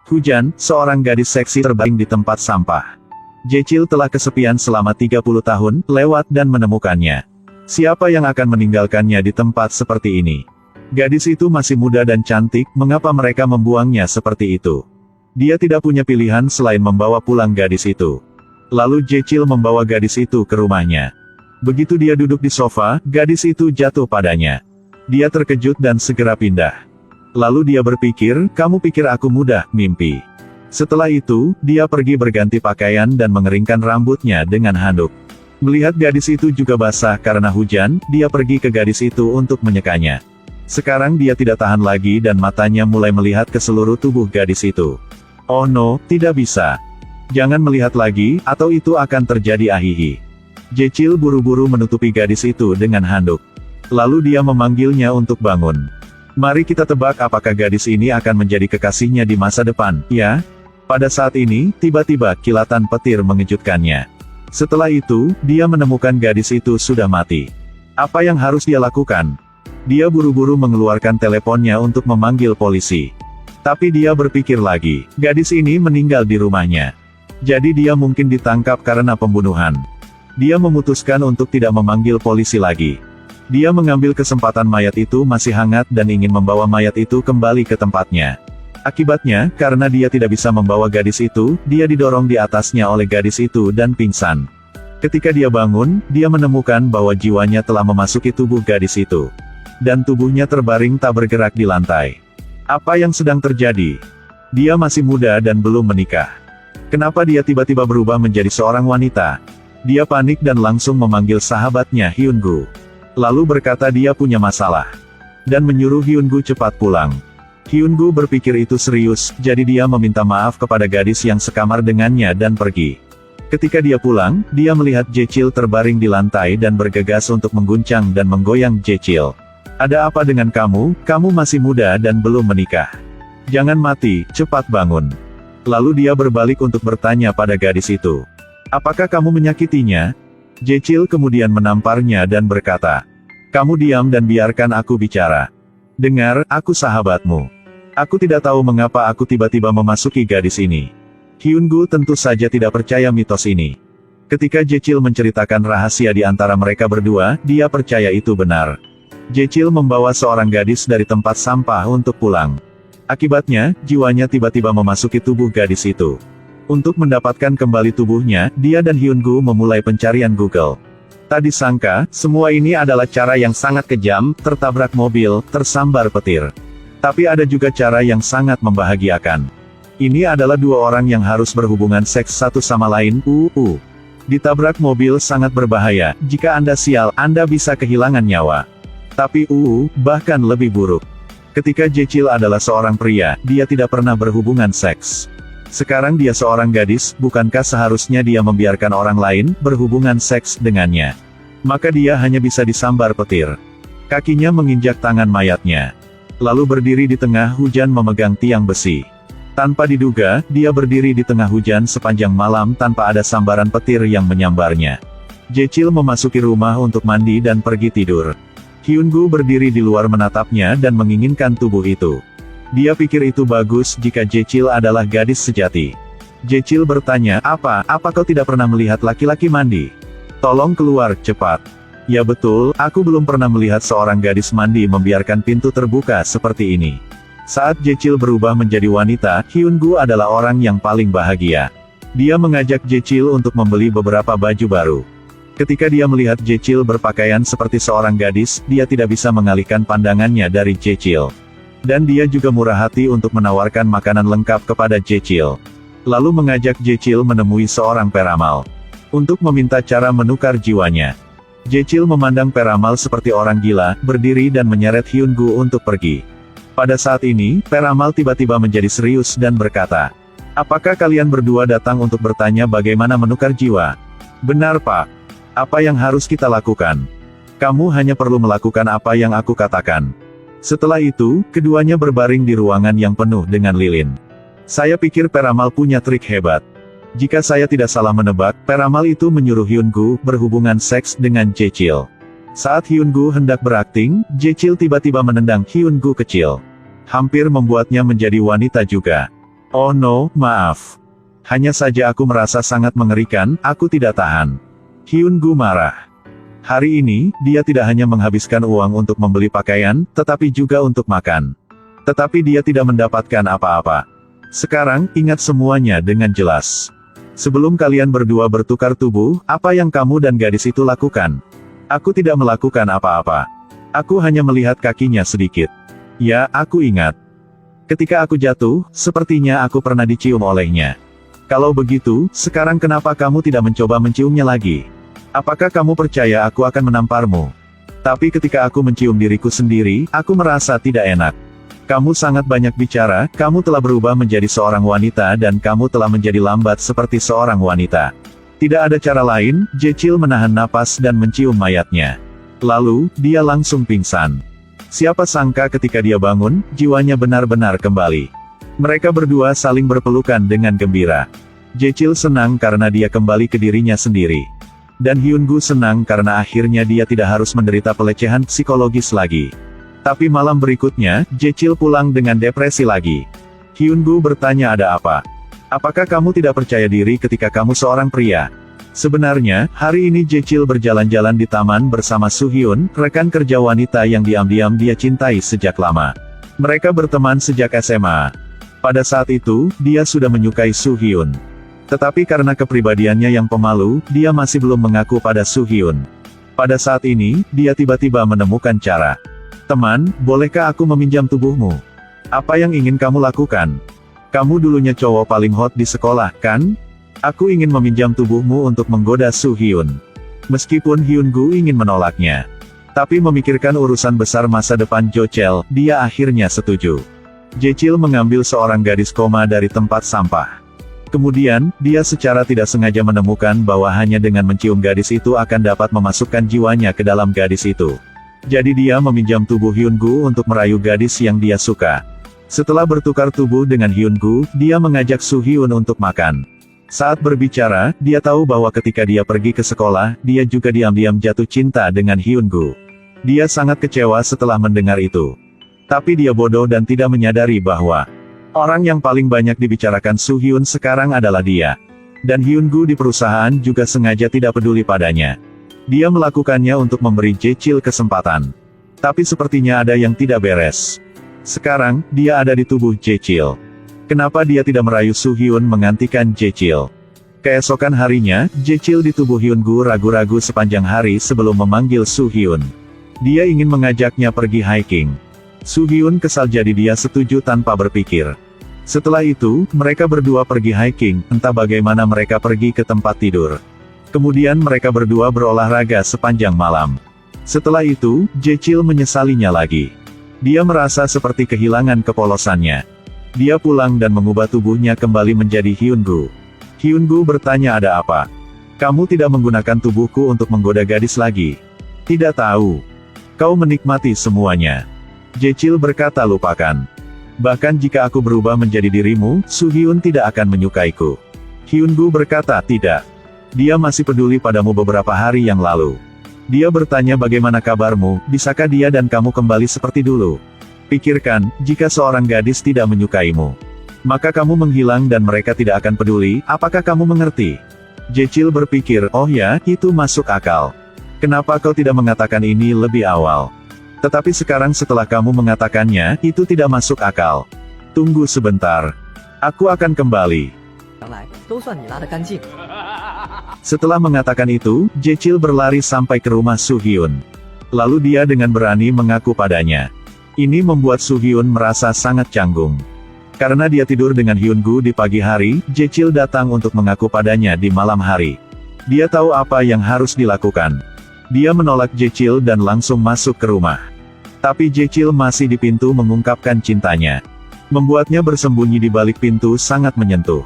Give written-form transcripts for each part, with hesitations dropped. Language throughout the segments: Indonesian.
Hujan, seorang gadis seksi terbaring di tempat sampah. Jechil telah kesepian selama 30 tahun, lewat dan menemukannya. Siapa yang akan meninggalkannya di tempat seperti ini? Gadis itu masih muda dan cantik, mengapa mereka membuangnya seperti itu? Dia tidak punya pilihan selain membawa pulang gadis itu. Lalu Jechil membawa gadis itu ke rumahnya. Begitu dia duduk di sofa, gadis itu jatuh padanya. Dia terkejut dan segera pindah. Lalu dia berpikir, kamu pikir aku mudah, mimpi. Setelah itu, dia pergi berganti pakaian dan mengeringkan rambutnya dengan handuk. Melihat gadis itu juga basah karena hujan, dia pergi ke gadis itu untuk menyekanya. Sekarang dia tidak tahan lagi dan matanya mulai melihat ke seluruh tubuh gadis itu. Oh no, tidak bisa. Jangan melihat lagi, atau itu akan terjadi ahihi. Jechil buru-buru menutupi gadis itu dengan handuk. Lalu dia memanggilnya untuk bangun. Mari kita tebak apakah gadis ini akan menjadi kekasihnya di masa depan, ya? Pada saat ini, tiba-tiba kilatan petir mengejutkannya. Setelah itu, dia menemukan gadis itu sudah mati. Apa yang harus dia lakukan? Dia buru-buru mengeluarkan teleponnya untuk memanggil polisi. Tapi dia berpikir lagi, gadis ini meninggal di rumahnya. Jadi dia mungkin ditangkap karena pembunuhan. Dia memutuskan untuk tidak memanggil polisi lagi. Dia mengambil kesempatan mayat itu masih hangat dan ingin membawa mayat itu kembali ke tempatnya. Akibatnya, karena dia tidak bisa membawa gadis itu, dia didorong di atasnya oleh gadis itu dan pingsan. Ketika dia bangun, dia menemukan bahwa jiwanya telah memasuki tubuh gadis itu. Dan tubuhnya terbaring tak bergerak di lantai. Apa yang sedang terjadi? Dia masih muda dan belum menikah. Kenapa dia tiba-tiba berubah menjadi seorang wanita? Dia panik dan langsung memanggil sahabatnya Hyungu. Lalu berkata dia punya masalah. Dan menyuruh Hyungu cepat pulang. Hyungu berpikir itu serius, jadi dia meminta maaf kepada gadis yang sekamar dengannya dan pergi. Ketika dia pulang, dia melihat Jechil terbaring di lantai dan bergegas untuk mengguncang dan menggoyang Jechil. Ada apa dengan kamu? Kamu masih muda dan belum menikah. Jangan mati, cepat bangun. Lalu dia berbalik untuk bertanya pada gadis itu. Apakah kamu menyakitinya? Jechil kemudian menamparnya dan berkata, kamu diam dan biarkan aku bicara. Dengar, aku sahabatmu. Aku tidak tahu mengapa aku tiba-tiba memasuki gadis ini. Hyungu tentu saja tidak percaya mitos ini. Ketika Jechil menceritakan rahasia di antara mereka berdua, dia percaya itu benar. Jechil membawa seorang gadis dari tempat sampah untuk pulang. Akibatnya, jiwanya tiba-tiba memasuki tubuh gadis itu. Untuk mendapatkan kembali tubuhnya, dia dan Hyungu memulai pencarian Google. Tak disangka, semua ini adalah cara yang sangat kejam, tertabrak mobil, tersambar petir. Tapi ada juga cara yang sangat membahagiakan. Ini adalah dua orang yang harus berhubungan seks satu sama lain, Ditabrak mobil sangat berbahaya, jika Anda sial, Anda bisa kehilangan nyawa. Tapi bahkan lebih buruk. Ketika Jechil adalah seorang pria, dia tidak pernah berhubungan seks. Sekarang dia seorang gadis, bukankah seharusnya dia membiarkan orang lain berhubungan seks dengannya? Maka dia hanya bisa disambar petir. Kakinya menginjak tangan mayatnya. Lalu berdiri di tengah hujan memegang tiang besi. Tanpa diduga, dia berdiri di tengah hujan sepanjang malam tanpa ada sambaran petir yang menyambarnya. Jechil memasuki rumah untuk mandi dan pergi tidur. Hyungu berdiri di luar menatapnya dan menginginkan tubuh itu. Dia pikir itu bagus jika Jechil adalah gadis sejati. Jechil bertanya, apa kau tidak pernah melihat laki-laki mandi? Tolong keluar, cepat. Ya betul, aku belum pernah melihat seorang gadis mandi membiarkan pintu terbuka seperti ini. Saat Jechil berubah menjadi wanita, Hyungu adalah orang yang paling bahagia. Dia mengajak Jechil untuk membeli beberapa baju baru. Ketika dia melihat Jechil berpakaian seperti seorang gadis, dia tidak bisa mengalihkan pandangannya dari Jechil. Dan dia juga murah hati untuk menawarkan makanan lengkap kepada Jechil. Lalu mengajak Jechil menemui seorang peramal. Untuk meminta cara menukar jiwanya. Jechil memandang peramal seperti orang gila, berdiri dan menyeret Hyungu untuk pergi. Pada saat ini, peramal tiba-tiba menjadi serius dan berkata, apakah kalian berdua datang untuk bertanya bagaimana menukar jiwa? Benar Pak. Apa yang harus kita lakukan? Kamu hanya perlu melakukan apa yang aku katakan. Setelah itu, keduanya berbaring di ruangan yang penuh dengan lilin. Saya pikir peramal punya trik hebat. Jika saya tidak salah menebak, peramal itu menyuruh Hyungu berhubungan seks dengan Jechil. Saat Hyungu hendak berakting, Jechil tiba-tiba menendang Hyungu kecil. Hampir membuatnya menjadi wanita juga. Oh no, maaf. Hanya saja aku merasa sangat mengerikan, aku tidak tahan. Hyun-gu marah. Hari ini, dia tidak hanya menghabiskan uang untuk membeli pakaian, tetapi juga untuk makan. Tetapi dia tidak mendapatkan apa-apa. Sekarang, ingat semuanya dengan jelas. Sebelum kalian berdua bertukar tubuh, apa yang kamu dan gadis itu lakukan? Aku tidak melakukan apa-apa. Aku hanya melihat kakinya sedikit. Ya, aku ingat. Ketika aku jatuh, sepertinya aku pernah dicium olehnya. Kalau begitu, sekarang kenapa kamu tidak mencoba menciumnya lagi? Apakah kamu percaya aku akan menamparmu? Tapi ketika aku mencium diriku sendiri, aku merasa tidak enak. Kamu sangat banyak bicara, kamu telah berubah menjadi seorang wanita dan kamu telah menjadi lambat seperti seorang wanita. Tidak ada cara lain, Jechil menahan napas dan mencium mayatnya. Lalu, dia langsung pingsan. Siapa sangka ketika dia bangun, jiwanya benar-benar kembali. Mereka berdua saling berpelukan dengan gembira. Jechil senang karena dia kembali ke dirinya sendiri. Dan Hyun-gu senang karena akhirnya dia tidak harus menderita pelecehan psikologis lagi. Tapi malam berikutnya, Jechil pulang dengan depresi lagi. Hyun-gu bertanya ada apa? Apakah kamu tidak percaya diri ketika kamu seorang pria? Sebenarnya, hari ini Jechil berjalan-jalan di taman bersama Soo-hyun, rekan kerja wanita yang diam-diam dia cintai sejak lama. Mereka berteman sejak SMA. Pada saat itu, dia sudah menyukai Soo-hyun. Tetapi karena kepribadiannya yang pemalu, dia masih belum mengaku pada Soo-hyun. Pada saat ini, dia tiba-tiba menemukan cara. Teman, bolehkah aku meminjam tubuhmu? Apa yang ingin kamu lakukan? Kamu dulunya cowok paling hot di sekolah, kan? Aku ingin meminjam tubuhmu untuk menggoda Soo-hyun. Meskipun Hyun-gu ingin menolaknya. Tapi memikirkan urusan besar masa depan Jochel, dia akhirnya setuju. Jechil mengambil seorang gadis koma dari tempat sampah. Kemudian, dia secara tidak sengaja menemukan bahwa hanya dengan mencium gadis itu akan dapat memasukkan jiwanya ke dalam gadis itu. Jadi dia meminjam tubuh Hyun-gu untuk merayu gadis yang dia suka. Setelah bertukar tubuh dengan Hyun-gu, dia mengajak Soo-hyun untuk makan. Saat berbicara, dia tahu bahwa ketika dia pergi ke sekolah, dia juga diam-diam jatuh cinta dengan Hyun-gu. Dia sangat kecewa setelah mendengar itu. Tapi dia bodoh dan tidak menyadari bahwa orang yang paling banyak dibicarakan Soo-hyun sekarang adalah dia. Dan Hyun-gu di perusahaan juga sengaja tidak peduli padanya. Dia melakukannya untuk memberi Jechil kesempatan. Tapi sepertinya ada yang tidak beres. Sekarang, dia ada di tubuh Jechil. Kenapa dia tidak merayu Soo-hyun menggantikan Jechil? Keesokan harinya, Jechil di tubuh Hyun-gu ragu-ragu sepanjang hari sebelum memanggil Soo-hyun. Dia ingin mengajaknya pergi hiking. Soo-hyun kesal jadi dia setuju tanpa berpikir. Setelah itu, mereka berdua pergi hiking, entah bagaimana mereka pergi ke tempat tidur. Kemudian mereka berdua berolahraga sepanjang malam. Setelah itu, Jechil menyesalinya lagi. Dia merasa seperti kehilangan kepolosannya. Dia pulang dan mengubah tubuhnya kembali menjadi Hyun-gu. Hyun-gu bertanya ada apa? Kamu tidak menggunakan tubuhku untuk menggoda gadis lagi. Tidak tahu. Kau menikmati semuanya. Jechil berkata lupakan. Bahkan jika aku berubah menjadi dirimu, Soo-hyun tidak akan menyukaiku. Hyun-gu berkata tidak. Dia masih peduli padamu beberapa hari yang lalu. Dia bertanya bagaimana kabarmu, bisakah dia dan kamu kembali seperti dulu? Pikirkan, jika seorang gadis tidak menyukaimu, maka kamu menghilang dan mereka tidak akan peduli, apakah kamu mengerti? Jechil berpikir, oh ya, itu masuk akal. Kenapa kau tidak mengatakan ini lebih awal? Tetapi sekarang setelah kamu mengatakannya, itu tidak masuk akal. Tunggu sebentar. Aku akan kembali. Setelah mengatakan itu, Jechil berlari sampai ke rumah Soo-hyun. Lalu dia dengan berani mengaku padanya. Ini membuat Soo-hyun merasa sangat canggung. Karena dia tidur dengan Hyun-gu di pagi hari, Jechil datang untuk mengaku padanya di malam hari. Dia tahu apa yang harus dilakukan. Dia menolak Jechil dan langsung masuk ke rumah. Tapi Jechil masih di pintu mengungkapkan cintanya. Membuatnya bersembunyi di balik pintu sangat menyentuh.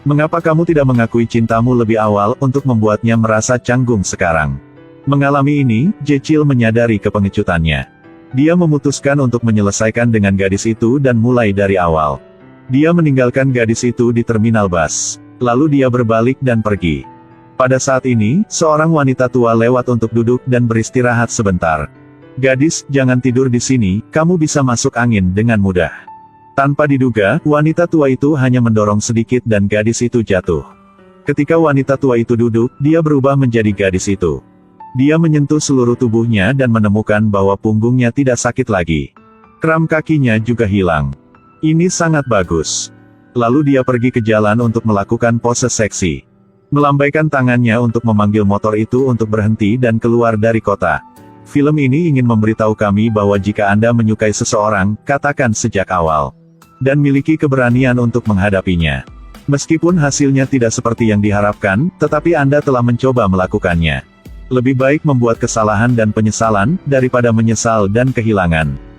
Mengapa kamu tidak mengakui cintamu lebih awal untuk membuatnya merasa canggung sekarang? Mengalami ini, Jechil menyadari kepengecutannya. Dia memutuskan untuk menyelesaikan dengan gadis itu dan mulai dari awal. Dia meninggalkan gadis itu di terminal bus. Lalu dia berbalik dan pergi. Pada saat ini, seorang wanita tua lewat untuk duduk dan beristirahat sebentar. Gadis, jangan tidur di sini, kamu bisa masuk angin dengan mudah. Tanpa diduga, wanita tua itu hanya mendorong sedikit dan gadis itu jatuh. Ketika wanita tua itu duduk, dia berubah menjadi gadis itu. Dia menyentuh seluruh tubuhnya dan menemukan bahwa punggungnya tidak sakit lagi. Kram kakinya juga hilang. Ini sangat bagus. Lalu dia pergi ke jalan untuk melakukan pose seksi. Melambaikan tangannya untuk memanggil motor itu untuk berhenti dan keluar dari kota. Film ini ingin memberitahu kami bahwa jika Anda menyukai seseorang, katakan sejak awal. Dan miliki keberanian untuk menghadapinya. Meskipun hasilnya tidak seperti yang diharapkan, tetapi Anda telah mencoba melakukannya. Lebih baik membuat kesalahan dan penyesalan, daripada menyesal dan kehilangan.